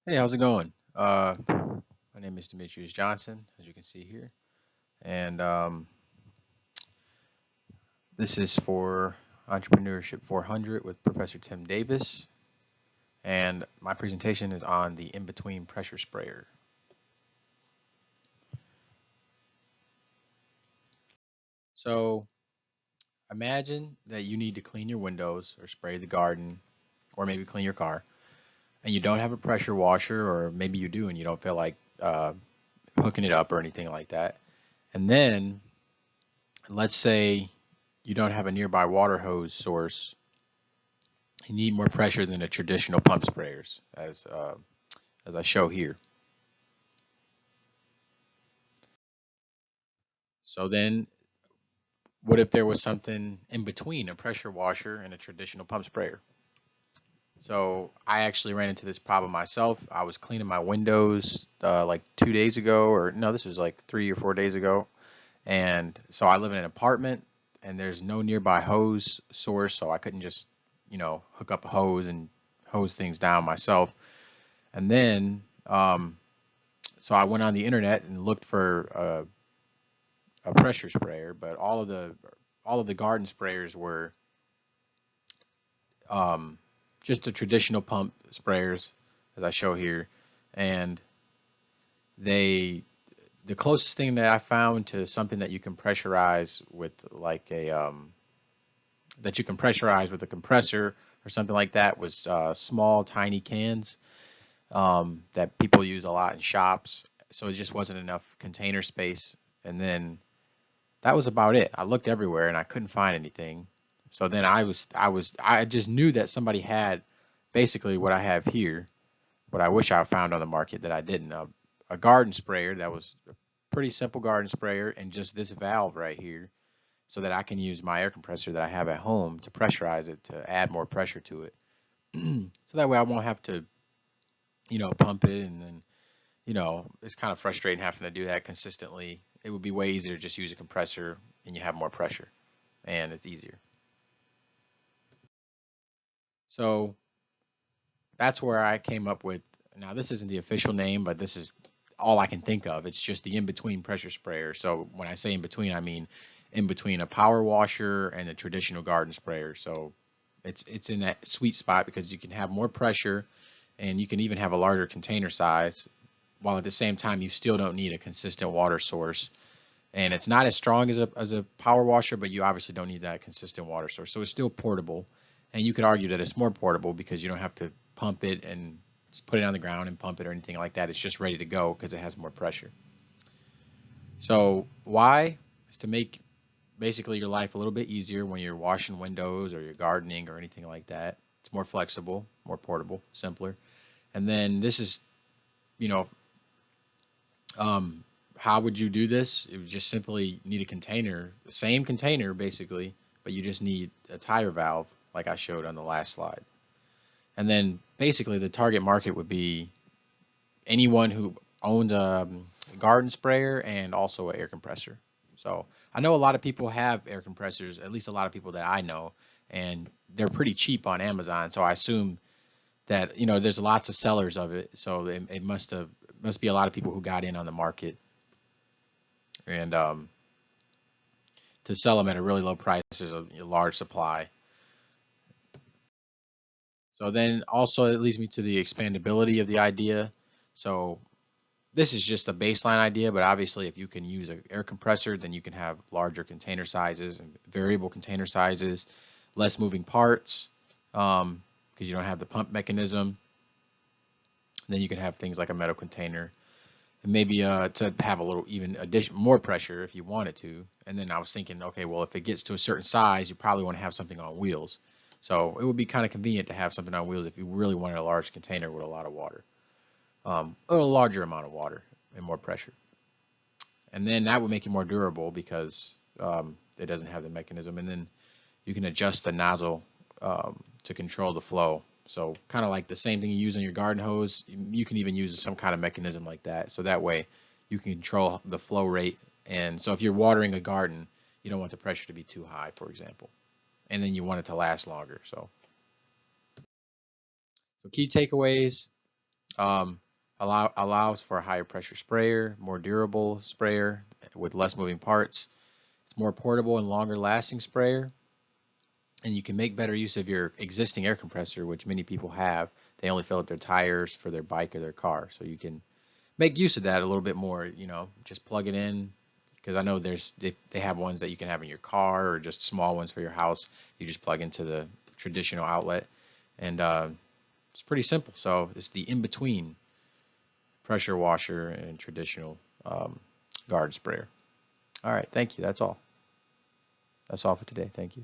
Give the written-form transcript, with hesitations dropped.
Hey, how's it going? My name is Demetrius Johnson, as you can see here, and this is for Entrepreneurship 400 with Professor Tim Davis, and my presentation is on the in-between pressure sprayer. So imagine that you need to clean your windows or spray the garden or maybe clean your car, and you don't have a pressure washer, or maybe you do and you don't feel like hooking it up or anything like that. And then let's say you don't have a nearby water hose source. You need more pressure than the traditional pump sprayers, as I show here. So then, what if there was something in between a pressure washer and a traditional pump sprayer? So I actually ran into this problem myself. I was cleaning my windows like 2 days ago, or no, this was like 3 or 4 days ago. And so I live in an apartment, and there's no nearby hose source, so I couldn't just, hook up a hose and hose things down myself. And then, so I went on the internet and looked for a pressure sprayer, but all of the garden sprayers were um, just the traditional pump sprayers, as I show here, and they the closest thing that I found to something that you can pressurize with like a that you can pressurize with a compressor or something like that was small, tiny cans that people use a lot in shops. So it just wasn't enough container space, and then that was about it. I looked everywhere and I couldn't find anything. So then I just knew that somebody had basically what I have here, what I wish I found on the market that I didn't. A garden sprayer that was a pretty simple garden sprayer and just this valve right here so that I can use my air compressor that I have at home to pressurize it to add more pressure to it. So that way I won't have to, pump it and then, it's kind of frustrating having to do that consistently. It would be way easier to just use a compressor and you have more pressure and it's easier. So that's where I came up with. Now, this isn't the official name, but this is all I can think of. It's just the in-between pressure sprayer. So when I say in between, I mean in between a power washer and a traditional garden sprayer. So it's in that sweet spot because you can have more pressure and you can even have a larger container size, while at the same time you still don't need a consistent water source. And it's not as strong as a power washer, but you obviously don't need that consistent water source. So it's still portable, and you could argue that it's more portable because you don't have to pump it and just put it on the ground and pump it or anything like that. It's just ready to go because it has more pressure. So why? Is to make basically your life a little bit easier when you're washing windows or you're gardening or anything like that. It's more flexible, more portable, simpler. And then this is, you know, how would you do this? It would just simply need a container, the same container basically, but you just need a tire valve like I showed on the last slide. And then basically the target market would be anyone who owns a garden sprayer and also an air compressor. So I know a lot of people have air compressors, at least a lot of people that I know, and they're pretty cheap on Amazon. So I assume that there's lots of sellers of it. So it must be a lot of people who got in on the market and to sell them at a really low price. There's a large supply. So then also it leads me to the expandability of the idea. So this is just a baseline idea, but obviously if you can use an air compressor, then you can have larger container sizes and variable container sizes, less moving parts, because you don't have the pump mechanism. Then you can have things like a metal container, and maybe to have a little even more pressure if you wanted to. And then I was thinking, okay, well, if it gets to a certain size, you probably want to have something on wheels. So it would be kind of convenient to have something on wheels if you really wanted a large container with a lot of water, or a larger amount of water and more pressure. And then that would make it more durable because it doesn't have the mechanism. And then you can adjust the nozzle to control the flow. So kind of like the same thing you use on your garden hose, you can even use some kind of mechanism like that. So that way you can control the flow rate. And so if you're watering a garden, you don't want the pressure to be too high, for example. And then you want it to last longer. So key takeaways. Allows for a higher pressure sprayer, more durable sprayer with less moving parts. It's more portable and longer lasting sprayer. And you can make better use of your existing air compressor, which many people have. They only fill up their tires for their bike or their car. So you can make use of that a little bit more, just plug it in. Because I know they have ones that you can have in your car or just small ones for your house. You just plug into the traditional outlet. And it's pretty simple. So it's the in-between pressure washer and traditional guard sprayer. All right, thank you. That's all. That's all for today. Thank you.